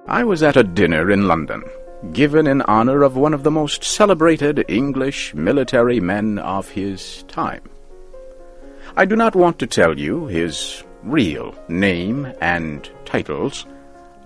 I was at a dinner in London, given in honor of one of the most celebrated English military men of his time. I do not want to tell you his real name and titles.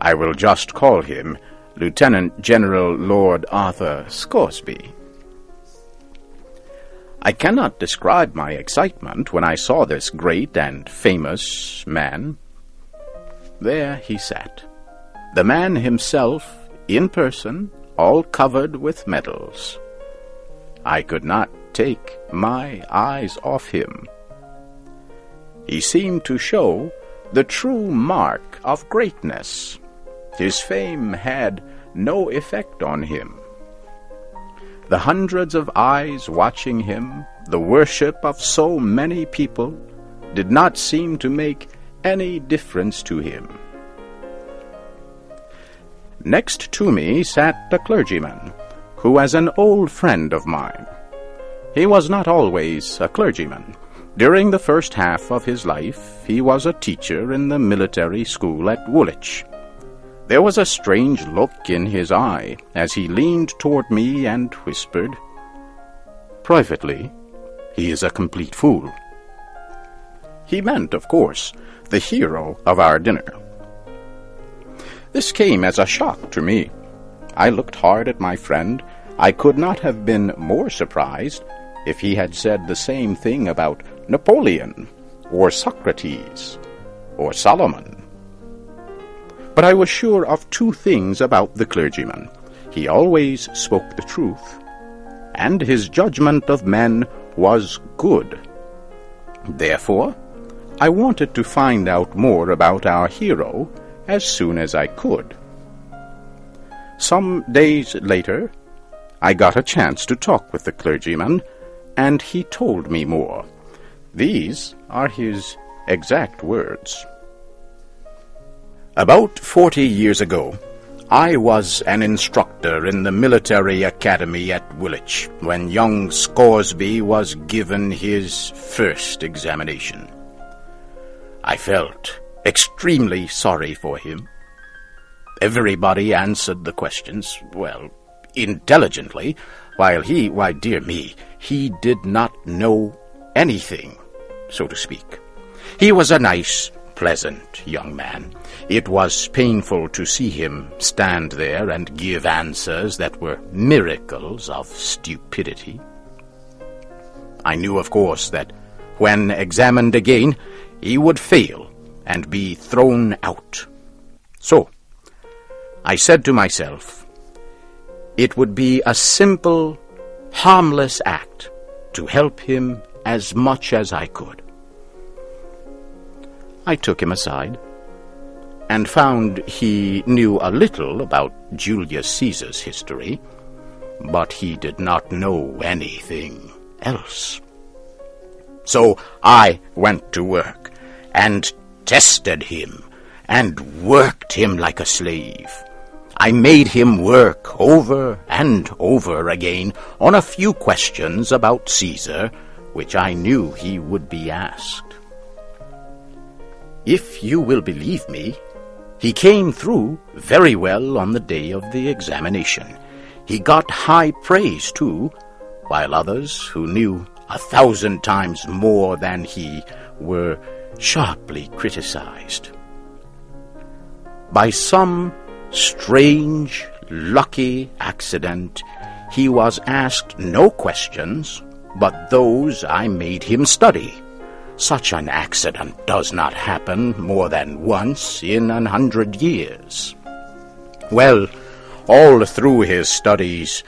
I will just call him Lieutenant General Lord Arthur Scoresby. I cannot describe my excitement when I saw this great and famous man. There he sat, the man himself, in person, all covered with medals. I could not take my eyes off him. He seemed to show the true mark of greatness. His fame had no effect on him. The hundreds of eyes watching him, the worship of so many people, did not seem to make any difference to him. Next to me sat a clergyman, who was an old friend of mine. He was not always a clergyman. During the first half of his life, he was a teacher in the military school at Woolwich. There was a strange look in his eye as he leaned toward me and whispered, "Privately, he is a complete fool." He meant, of course, the hero of our dinner. This came as a shock to me. I looked hard at my friend. I could not have been more surprised if he had said the same thing about Napoleon, or Socrates, or Solomon. But I was sure of two things about the clergyman. He always spoke the truth, and his judgment of men was good. Therefore, I wanted to find out more about our hero as soon as I could. Some days later, I got a chance to talk with the clergyman, and he told me more. These are his exact words. About 40 years ago, I was an instructor in the military academy at Woolwich when young Scoresby was given his first examination. I felt extremely sorry for him. Everybody answered the questions, well, intelligently, while why dear me, he did not know anything, so to speak. He was a nice, pleasant young man. It was painful to see him stand there and give answers that were miracles of stupidity. I knew, of course, that when examined again, he would fail and be thrown out. So, I said to myself, it would be a simple, harmless act to help him as much as I could. I took him aside and found he knew a little about Julius Caesar's history, but he did not know anything else. So I went to work and tested him and worked him like a slave. I made him work over and over again on a few questions about Caesar, which I knew he would be asked. If you will believe me, he came through very well on the day of the examination. He got high praise, too, while others, who knew 1,000 times more than he, were sharply criticized. By some strange, lucky accident, he was asked no questions but those I made him study. Such an accident does not happen more than once in 100 years. Well, all through his studies,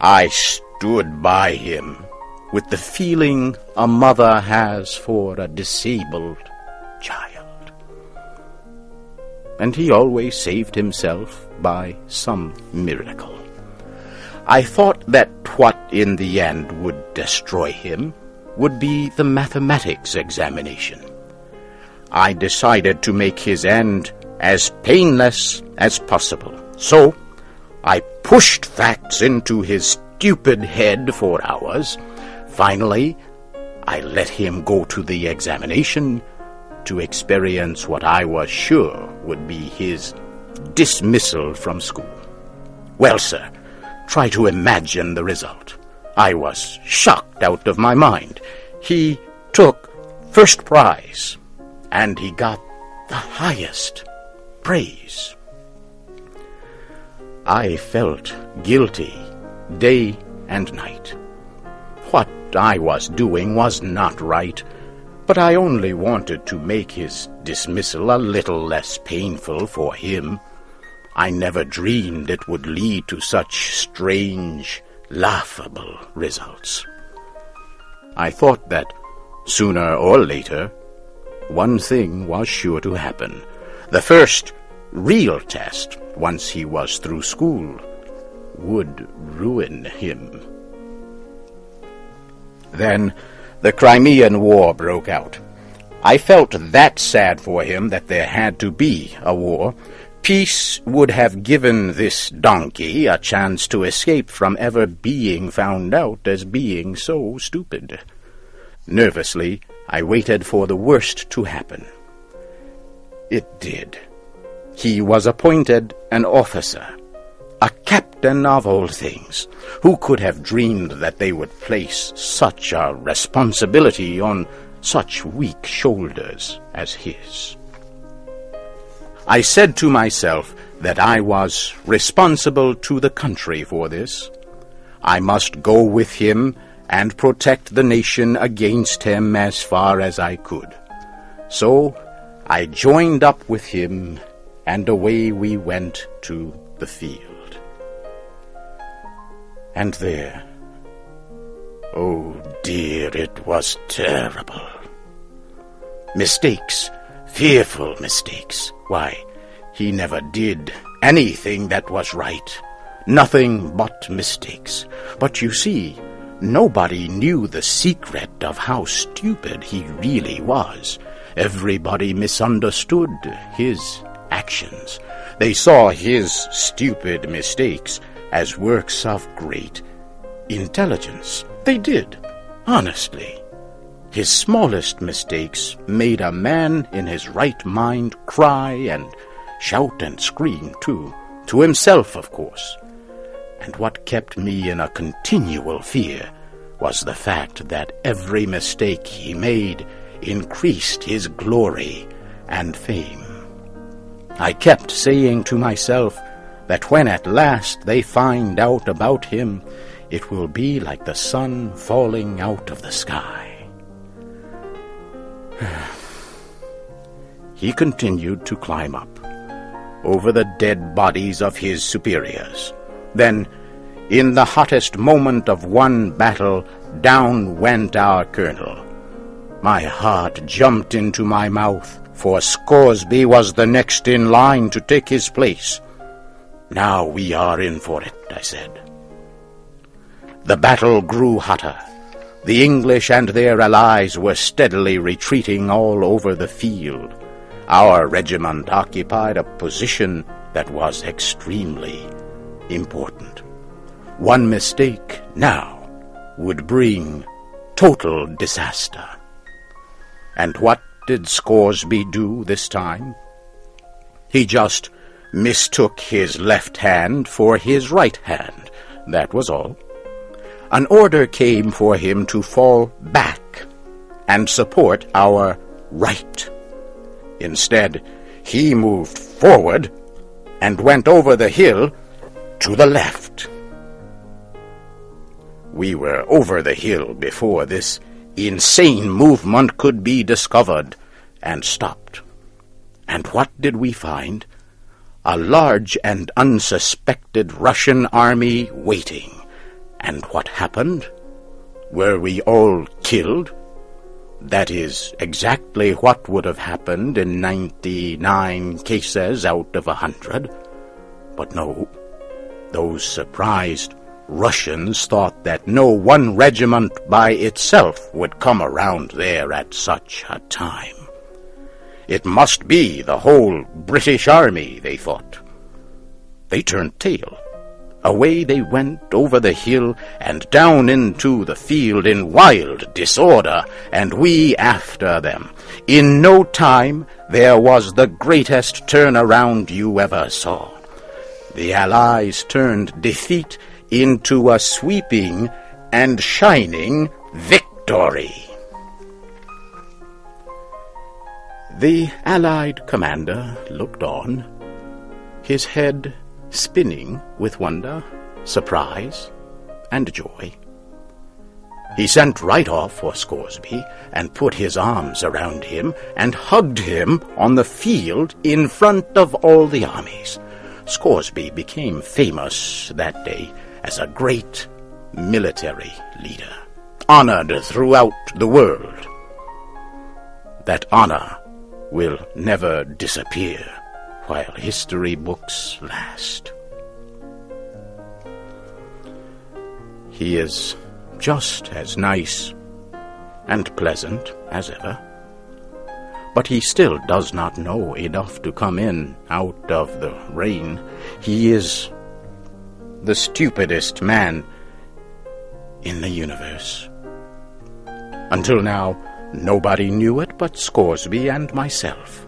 I stood by him with the feeling a mother has for a disabled child. And he always saved himself by some miracle. I thought that what in the end would destroy him would be the mathematics examination. I decided to make his end as painless as possible. So I pushed facts into his stupid head for hours. Finally, I let him go to the examination to experience what I was sure would be his dismissal from school. Well, sir, try to imagine the result. I was shocked out of my mind. He took first prize, and he got the highest praise. I felt guilty day and night. What I was doing was not right, but I only wanted to make his dismissal a little less painful for him. I never dreamed it would lead to such strange, laughable results. I thought that sooner or later, one thing was sure to happen. The first real test, once he was through school, would ruin him. Then the Crimean War broke out. I felt that sad for him that there had to be a war. Peace would have given this donkey a chance to escape from ever being found out as being so stupid. Nervously, I waited for the worst to happen. It did. He was appointed an officer, a captain of all things. Who could have dreamed that they would place such a responsibility on such weak shoulders as his? I said to myself that I was responsible to the country for this. I must go with him and protect the nation against him as far as I could. So I joined up with him, and away we went to the field. And there, oh dear, it was terrible. Mistakes, fearful mistakes. Why, he never did anything that was right. Nothing but mistakes. But you see, nobody knew the secret of how stupid he really was. Everybody misunderstood his actions. They saw his stupid mistakes as works of great intelligence. They did, honestly. His smallest mistakes made a man in his right mind cry and shout and scream, too. To himself, of course. And what kept me in a continual fear was the fact that every mistake he made increased his glory and fame. I kept saying to myself that when at last they find out about him, it will be like the sun falling out of the sky. He continued to climb up, over the dead bodies of his superiors. Then, in the hottest moment of one battle, down went our colonel. My heart jumped into my mouth, for Scoresby was the next in line to take his place. Now we are in for it, I said. The battle grew hotter. The English and their allies were steadily retreating all over the field. Our regiment occupied a position that was extremely important. One mistake now would bring total disaster. And what did Scoresby do this time? He just mistook his left hand for his right hand. That was all. An order came for him to fall back and support our right. Instead, he moved forward and went over the hill to the left. We were over the hill before this insane movement could be discovered and stopped. And what did we find? A large and unsuspected Russian army waiting. And what happened? Were we all killed? That is exactly what would have happened in 99 cases out of 100. But no, those surprised Russians thought that no one regiment by itself would come around there at such a time. It must be the whole British army, they thought. They turned tail. Away they went over the hill and down into the field in wild disorder, and we after them. In no time there was the greatest turnaround you ever saw. The Allies turned defeat into a sweeping and shining victory. The Allied commander looked on, his head spinning with wonder, surprise, and joy. He sent right off for Scoresby and put his arms around him and hugged him on the field in front of all the armies. Scoresby became famous that day as a great military leader, honored throughout the world. That honor will never disappear while history books last. He is just as nice and pleasant as ever, but he still does not know enough to come in out of the rain. He is the stupidest man in the universe. Until now, nobody knew it but Scoresby and myself.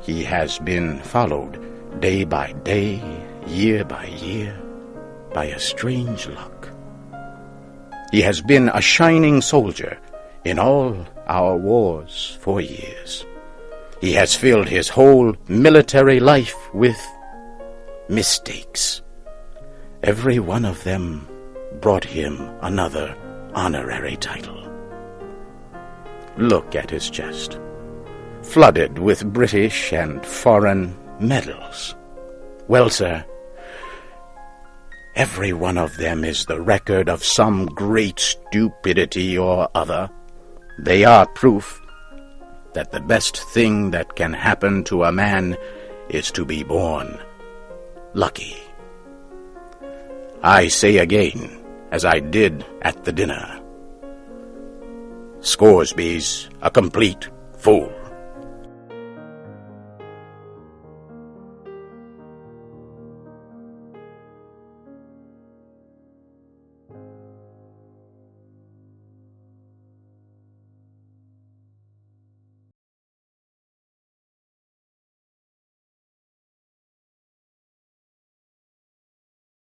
He has been followed day by day, year by year, by a strange luck. He has been a shining soldier in all our wars for years. He has filled his whole military life with mistakes. Every one of them brought him another honorary title. Look at his chest, flooded with British and foreign medals. Well, sir, every one of them is the record of some great stupidity or other. They are proof that the best thing that can happen to a man is to be born lucky. I say again, as I did at the dinner, Scoresby's a complete fool.